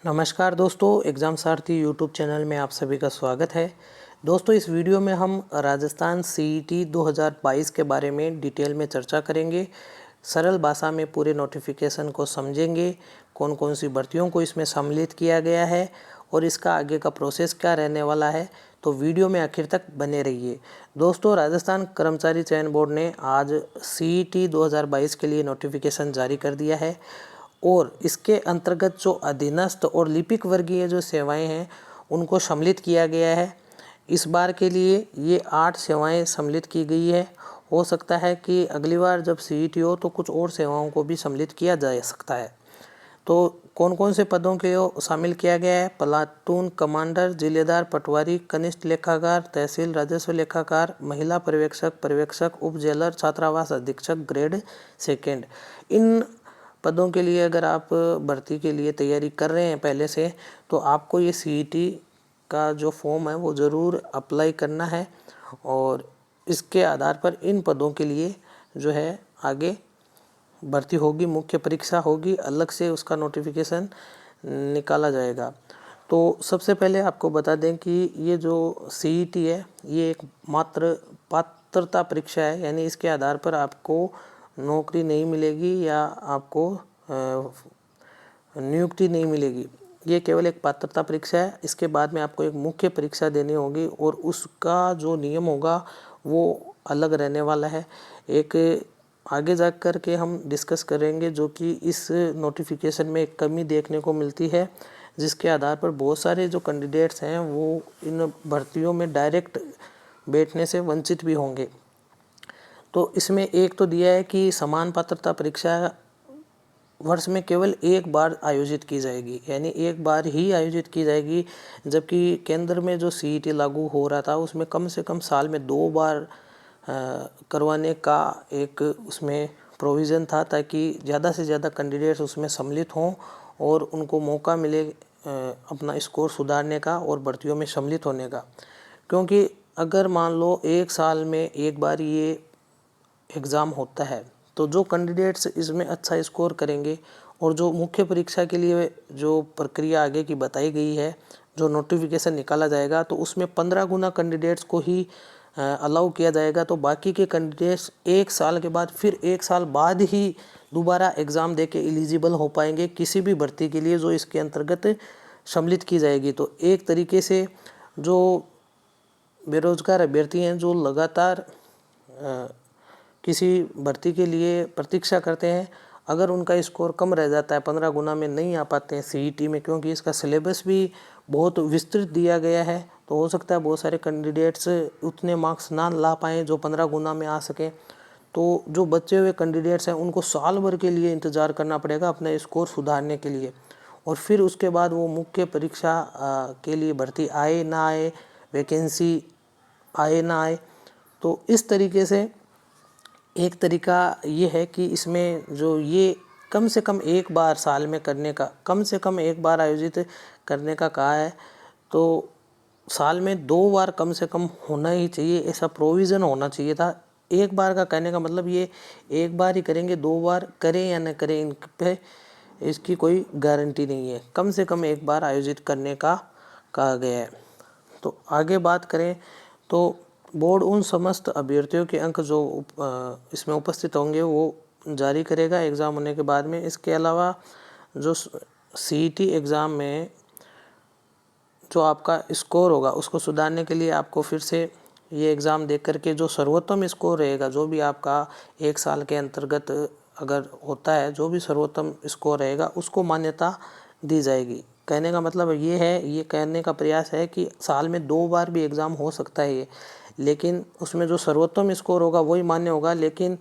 नमस्कार दोस्तों, एग्ज़ाम सारथी YouTube channel में आप सभी का स्वागत है। दोस्तों, इस वीडियो में हम राजस्थान सीईटी 2022 के बारे में डिटेल में चर्चा करेंगे। सरल भाषा में पूरे नोटिफिकेशन को समझेंगे, कौन कौन सी भर्तियों को इसमें सम्मिलित किया गया है और इसका आगे का प्रोसेस क्या रहने वाला है। तो वीडियो में आखिर तक बने रहिए। दोस्तों, राजस्थान कर्मचारी चयन बोर्ड ने आज सीईटी 2022 के लिए नोटिफिकेशन जारी कर दिया है और इसके अंतर्गत जो अधीनस्थ और लिपिक वर्गीय जो सेवाएं हैं उनको सम्मिलित किया गया है। इस बार के लिए ये 8 सेवाएं सम्मिलित की गई है। हो सकता है कि अगली बार जब सीईटी हो तो कुछ और सेवाओं को भी सम्मिलित किया जा सकता है। तो कौन कौन से पदों के शामिल किया गया है? प्लाटून कमांडर, जिलेदार, पटवारी, कनिष्ठ लेखाकार, तहसील राजस्व लेखाकार, महिला पर्यवेक्षक, उप जेलर, छात्रावास अधीक्षक ग्रेड सेकेंड। इन पदों के लिए अगर आप भर्ती के लिए तैयारी कर रहे हैं पहले से, तो आपको ये सीईटी का जो फॉर्म है वो ज़रूर अप्लाई करना है और इसके आधार पर इन पदों के लिए जो है आगे भर्ती होगी, मुख्य परीक्षा होगी, अलग से उसका नोटिफिकेशन निकाला जाएगा। तो सबसे पहले आपको बता दें कि ये जो सीईटी है ये एक मात्र पात्रता परीक्षा है, यानी इसके आधार पर आपको नौकरी नहीं मिलेगी या आपको नियुक्ति नहीं मिलेगी। ये केवल एक पात्रता परीक्षा है। इसके बाद में आपको एक मुख्य परीक्षा देनी होगी और उसका जो नियम होगा वो अलग रहने वाला है। एक आगे जा कर के हम डिस्कस करेंगे, जो कि इस नोटिफिकेशन में एक कमी देखने को मिलती है, जिसके आधार पर बहुत सारे जो कैंडिडेट्स हैं वो इन भर्तियों में डायरेक्ट बैठने से वंचित भी होंगे। तो इसमें एक तो दिया है कि समान पात्रता परीक्षा वर्ष में केवल एक बार आयोजित की जाएगी, यानी एक बार ही आयोजित की जाएगी, जबकि केंद्र में जो सीईटी लागू हो रहा था उसमें कम से कम साल में 2 बार करवाने का एक उसमें प्रोविज़न था, ताकि ज़्यादा से ज़्यादा कैंडिडेट्स उसमें सम्मिलित हों और उनको मौका मिले अपना स्कोर सुधारने का और भर्तियों में सम्मिलित होने का। क्योंकि अगर मान लो एक साल में एक बार ये एग्ज़ाम होता है, तो जो कैंडिडेट्स इसमें अच्छा स्कोर करेंगे और जो मुख्य परीक्षा के लिए जो प्रक्रिया आगे की बताई गई है, जो नोटिफिकेशन निकाला जाएगा, तो उसमें 15 गुना कैंडिडेट्स को ही अलाउ किया जाएगा। तो बाकी के कैंडिडेट्स एक साल के बाद फिर एक साल बाद ही दोबारा एग्ज़ाम दे के एलिजिबल हो पाएंगे किसी भी भर्ती के लिए जो इसके अंतर्गत सम्मिलित की जाएगी। तो एक तरीके से जो बेरोजगार अभ्यर्थी हैं, जो लगातार किसी भर्ती के लिए प्रतीक्षा करते हैं, अगर उनका स्कोर कम रह जाता है, 15 गुना में नहीं आ पाते हैं सीईटी में, क्योंकि इसका सिलेबस भी बहुत विस्तृत दिया गया है, तो हो सकता है बहुत सारे कैंडिडेट्स उतने मार्क्स ना ला पाएँ जो 15 गुना में आ सकें। तो जो बचे हुए कैंडिडेट्स हैं उनको साल भर के लिए इंतज़ार करना पड़ेगा अपने स्कोर सुधारने के लिए, और फिर उसके बाद वो मुख्य परीक्षा के लिए भर्ती आए ना आए, वैकेंसी आए ना आए। तो इस तरीके से एक तरीका ये है कि इसमें जो ये कम से कम एक बार साल में करने का, कम से कम एक बार आयोजित करने का कहा है, तो साल में 2 बार कम से कम होना ही चाहिए, ऐसा प्रोविज़न होना चाहिए था। एक बार का कहने का मतलब ये एक बार ही करेंगे, 2 बार करें या न करें इन पे इसकी कोई गारंटी नहीं है। कम से कम एक बार आयोजित करने का कहा गया है। तो आगे बात करें तो बोर्ड उन समस्त अभ्यर्थियों के अंक जो इसमें उपस्थित होंगे वो जारी करेगा एग्ज़ाम होने के बाद में। इसके अलावा जो सीईटी एग्ज़ाम में जो आपका स्कोर होगा उसको सुधारने के लिए आपको फिर से ये एग्ज़ाम दे करके जो सर्वोत्तम स्कोर रहेगा, जो भी आपका एक साल के अंतर्गत अगर होता है, जो भी सर्वोत्तम स्कोर रहेगा उसको मान्यता दी जाएगी। कहने का मतलब ये है, ये कहने का प्रयास है कि साल में 2 बार भी एग्ज़ाम हो सकता है ये, लेकिन उसमें जो सर्वोत्तम स्कोर होगा वही मान्य होगा। लेकिन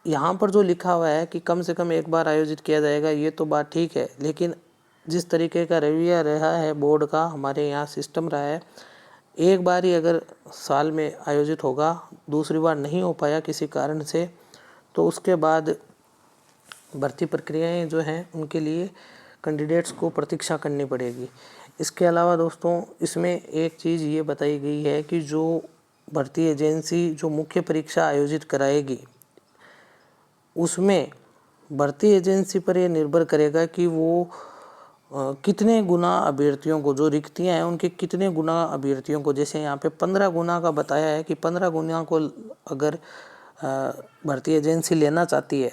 यहाँ पर जो लिखा हुआ है कि कम से कम एक बार आयोजित किया जाएगा, ये तो बात ठीक है, लेकिन जिस तरीके का रवैया रहा है बोर्ड का, हमारे यहाँ सिस्टम रहा है, एक बार ही अगर साल में आयोजित होगा, दूसरी बार नहीं हो पाया किसी कारण से, तो उसके बाद भर्ती प्रक्रियाएं जो हैं उनके लिए कैंडिडेट्स को प्रतीक्षा करनी पड़ेगी। इसके अलावा दोस्तों इसमें एक चीज़ ये बताई गई है कि जो भर्ती एजेंसी जो मुख्य परीक्षा आयोजित कराएगी, उसमें भर्ती एजेंसी पर यह निर्भर करेगा कि वो कितने गुना अभ्यर्थियों को, जो रिक्तियां हैं उनके कितने गुना अभ्यर्थियों को, जैसे यहाँ पे 15 गुना का बताया है कि 15 गुना को अगर भर्ती एजेंसी लेना चाहती है,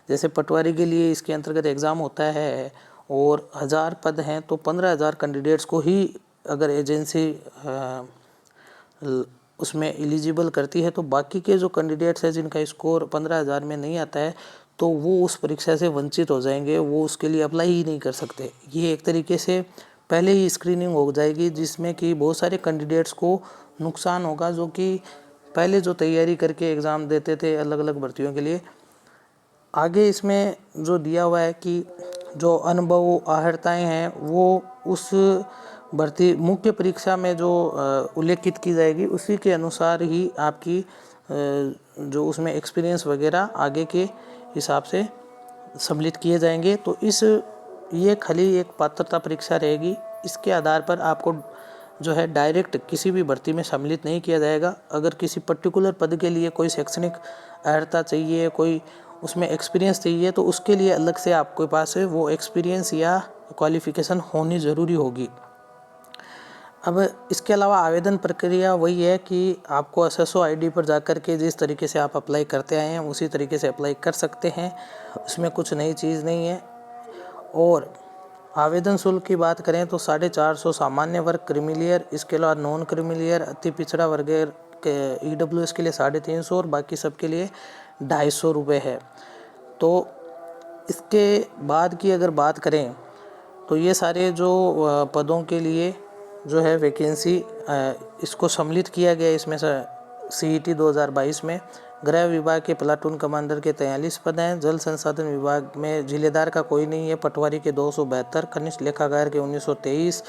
जैसे पटवारी के लिए इसके अंतर्गत एग्ज़ाम होता है और 1000 पद हैं तो 15,000 कैंडिडेट्स को ही अगर एजेंसी उसमें एलिजिबल करती है, तो बाकी के जो कैंडिडेट्स हैं जिनका स्कोर 15,000 में नहीं आता है तो वो उस परीक्षा से वंचित हो जाएंगे, वो उसके लिए अप्लाई ही नहीं कर सकते। ये एक तरीके से पहले ही स्क्रीनिंग हो जाएगी, जिसमें कि बहुत सारे कैंडिडेट्स को नुकसान होगा जो कि पहले जो तैयारी करके एग्ज़ाम देते थे अलग अलग भर्तियों के लिए। आगे इसमें जो दिया हुआ है कि जो अनुभव आहर्ताएँ हैं वो उस भर्ती मुख्य परीक्षा में जो उल्लेखित की जाएगी उसी के अनुसार ही आपकी जो उसमें एक्सपीरियंस वगैरह आगे के हिसाब से सम्मिलित किए जाएंगे। तो ये खाली एक पात्रता परीक्षा रहेगी, इसके आधार पर आपको जो है डायरेक्ट किसी भी भर्ती में सम्मिलित नहीं किया जाएगा। अगर किसी पर्टिकुलर पद के लिए कोई शैक्षणिक अर्हता चाहिए, कोई उसमें एक्सपीरियंस चाहिए, तो उसके लिए अलग से आपके पास वो एक्सपीरियंस या क्वालिफिकेशन होनी ज़रूरी होगी। अब इसके अलावा आवेदन प्रक्रिया वही है कि आपको एसएसओ आईडी पर जाकर के जिस तरीके से आप अप्लाई करते आए हैं उसी तरीके से अप्लाई कर सकते हैं, उसमें कुछ नई चीज़ नहीं है। और आवेदन शुल्क की बात करें तो 450 सामान्य वर्ग क्रीमिलियर, इसके अलावा नॉन क्रीमिलियर अति पिछड़ा वर्ग के ईडब्ल्यूएस के लिए 350 और बाकी सब के लिए 250 रुपये है। तो इसके बाद की अगर बात करें तो ये सारे जो पदों के लिए जो है वैकेंसी इसको सम्मिलित किया गया। इसमें सीईटी 2022 में गृह विभाग के प्लाटून कमांडर के 43 पद हैं, जल संसाधन विभाग में जिलेदार का कोई नहीं है, पटवारी के 272, कनिष्ठ लेखाकार के 1923,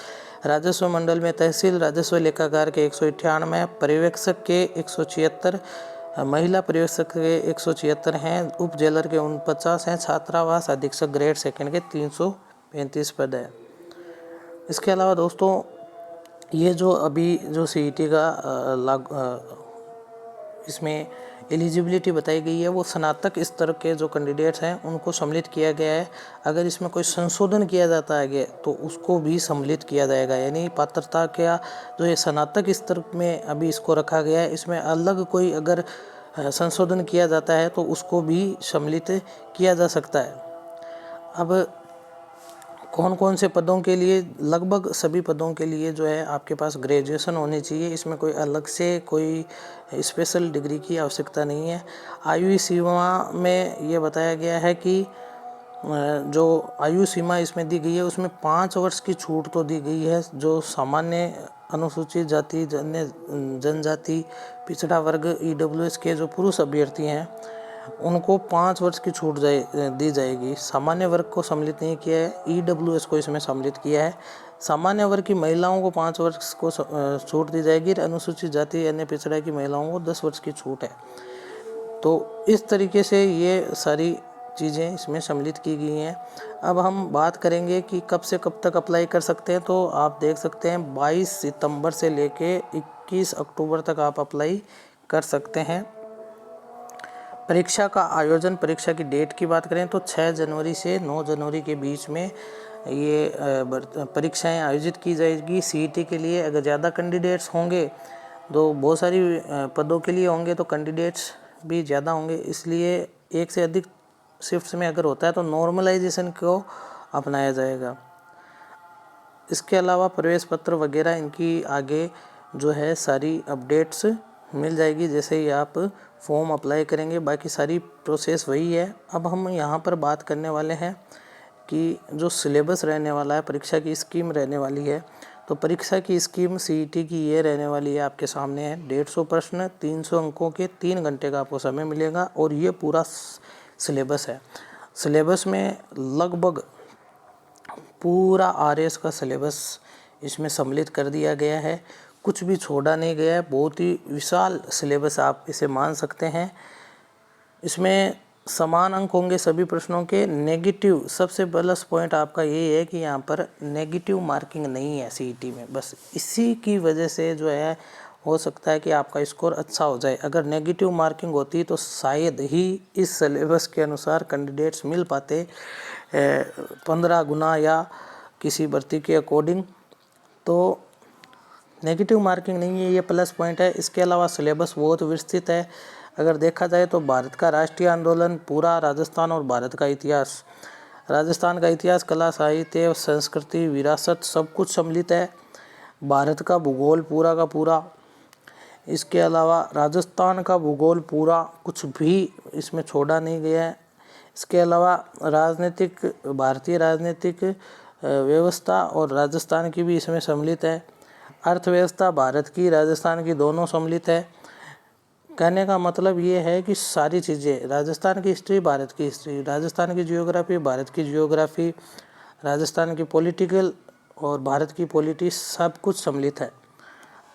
राजस्व मंडल में तहसील राजस्व लेखाकार के 198, पर्यवेक्षक के 176, महिला पर्यवेक्षक के 176 हैं, उप जेलर के 49 हैं, छात्रावास अधीक्षक ग्रेड सेकंड के 335 पद है। इसके अलावा दोस्तों ये जो अभी जो सीईटी का इसमें एलिजिबिलिटी बताई गई है वो स्नातक स्तर के जो कैंडिडेट्स हैं उनको सम्मिलित किया गया है। अगर इसमें कोई संशोधन किया जाता है तो उसको भी सम्मिलित किया जाएगा, यानी पात्रता का जो ये स्नातक स्तर में अभी इसको रखा गया है, इसमें अलग कोई अगर संशोधन किया जाता है तो उसको भी सम्मिलित किया जा सकता है। अब कौन कौन से पदों के लिए, लगभग सभी पदों के लिए जो है आपके पास ग्रेजुएशन होनी चाहिए, इसमें कोई अलग से कोई स्पेशल डिग्री की आवश्यकता नहीं है। आयु सीमा में ये बताया गया है कि जो आयु सीमा इसमें दी गई है उसमें 5 वर्ष की छूट तो दी गई है। जो सामान्य अनुसूचित जाति जनजाति पिछड़ा वर्ग ईडब्ल्यूएस के जो पुरुष अभ्यर्थी हैं उनको 5 वर्ष की छूट दी जाएगी। सामान्य वर्ग को सम्मिलित नहीं किया है, ईडब्ल्यूएस को इसमें सम्मिलित किया है। सामान्य वर्ग की महिलाओं को 5 वर्ष को छूट दी जाएगी, अनुसूचित जाति अन्य पिछड़ा की महिलाओं को 10 वर्ष की छूट है। तो इस तरीके से ये सारी चीज़ें इसमें सम्मिलित की गई हैं। अब हम बात करेंगे कि कब से कब तक अप्लाई कर सकते हैं, तो आप देख सकते हैं 22 सितंबर से लेके 21 अक्टूबर तक आप अप्लाई कर सकते हैं। परीक्षा का आयोजन, परीक्षा की डेट की बात करें तो 6 जनवरी से 9 जनवरी के बीच में ये परीक्षाएं आयोजित की जाएगी। सीईटी के लिए अगर ज़्यादा कैंडिडेट्स होंगे तो बहुत सारी पदों के लिए होंगे तो कैंडिडेट्स भी ज़्यादा होंगे, इसलिए एक से अधिक शिफ्ट्स में अगर होता है तो नॉर्मलाइजेशन को अपनाया जाएगा। इसके अलावा प्रवेश पत्र वगैरह इनकी आगे जो है सारी अपडेट्स मिल जाएगी जैसे ही आप फॉर्म अप्लाई करेंगे, बाकी सारी प्रोसेस वही है। अब हम यहाँ पर बात करने वाले हैं कि जो सिलेबस रहने वाला है, परीक्षा की स्कीम रहने वाली है। तो परीक्षा की स्कीम सीईटी की ये रहने वाली है, आपके सामने है। 150 प्रश्न, 300 अंकों के 3 घंटे का आपको समय मिलेगा और ये पूरा सिलेबस है। सिलेबस में लगभग पूरा आरएस का सिलेबस इसमें सम्मिलित कर दिया गया है, कुछ भी छोड़ा नहीं गया है। बहुत ही विशाल सिलेबस आप इसे मान सकते हैं। इसमें समान अंक होंगे सभी प्रश्नों के। नेगेटिव, सबसे प्लस पॉइंट आपका यही है कि यहाँ पर नेगेटिव मार्किंग नहीं है सीईटी में, बस इसी की वजह से जो है हो सकता है कि आपका स्कोर अच्छा हो जाए। अगर नेगेटिव मार्किंग होती तो शायद ही इस सिलेबस के अनुसार कैंडिडेट्स मिल पाते 15 गुना या किसी भर्ती के अकॉर्डिंग, तो नेगेटिव मार्किंग नहीं है, ये प्लस पॉइंट है। इसके अलावा सिलेबस बहुत विस्तृत है। अगर देखा जाए तो भारत का राष्ट्रीय आंदोलन पूरा, राजस्थान और भारत का इतिहास, राजस्थान का इतिहास, कला, साहित्य, संस्कृति, विरासत सब कुछ सम्मिलित है। भारत का भूगोल पूरा का पूरा, इसके अलावा राजस्थान का भूगोल पूरा, कुछ भी इसमें छोड़ा नहीं गया है। इसके अलावा राजनीतिक, भारतीय राजनीतिक व्यवस्था और राजस्थान की भी इसमें सम्मिलित है। अर्थव्यवस्था भारत की, राजस्थान की दोनों सम्मिलित है। कहने का मतलब ये है कि सारी चीज़ें, राजस्थान की हिस्ट्री, भारत की हिस्ट्री, राजस्थान की जियोग्राफी, भारत की जियोग्राफी, राजस्थान की पॉलिटिकल और भारत की पॉलिटी, सब कुछ सम्मिलित है।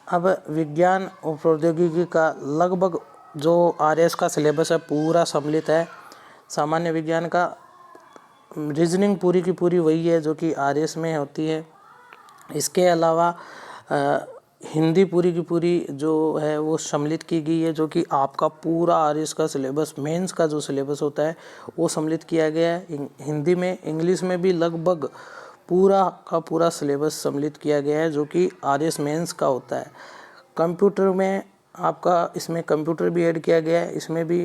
अब विज्ञान और प्रौद्योगिकी का लगभग जो आरएस का सिलेबस है पूरा सम्मिलित है। सामान्य विज्ञान का रीजनिंग पूरी की पूरी वही है जो कि आरएस में होती है। इसके अलावा हिंदी पूरी की पूरी जो है वो सम्मिलित की गई है, जो कि आपका पूरा आरएस का सिलेबस, मेंस का जो सिलेबस होता है वो सम्मिलित किया गया है। हिंदी में, इंग्लिश में भी लगभग पूरा का पूरा सिलेबस सम्मिलित किया गया है जो कि आरएस मेंस का होता है। कंप्यूटर में आपका, इसमें कंप्यूटर भी ऐड किया गया है। इसमें भी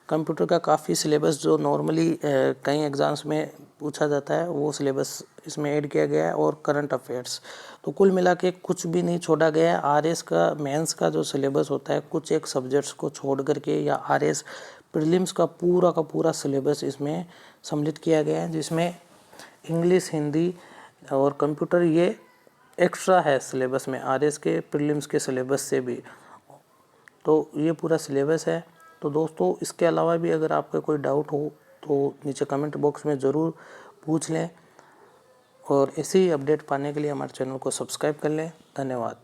कंप्यूटर का काफ़ी सिलेबस जो नॉर्मली कई एग्ज़ाम्स में पूछा जाता है वो सिलेबस इसमें ऐड किया गया है, और करंट अफेयर्स। तो कुल मिला के कुछ भी नहीं छोड़ा गया है। आरएस का मेंस का जो सिलेबस होता है, कुछ एक सब्जेक्ट्स को छोड़ करके, या आरएस प्रीलिम्स का पूरा सिलेबस इसमें सम्मिलित किया गया है, जिसमें इंग्लिश, हिंदी और कंप्यूटर ये एक्स्ट्रा है सिलेबस में, आरएस के प्रीलिम्स के सिलेबस से भी। तो ये पूरा सिलेबस है। तो दोस्तों, इसके अलावा भी अगर आपका कोई डाउट हो तो नीचे कमेंट बॉक्स में ज़रूर पूछ लें, और ऐसी ही अपडेट पाने के लिए हमारे चैनल को सब्सक्राइब कर लें। धन्यवाद।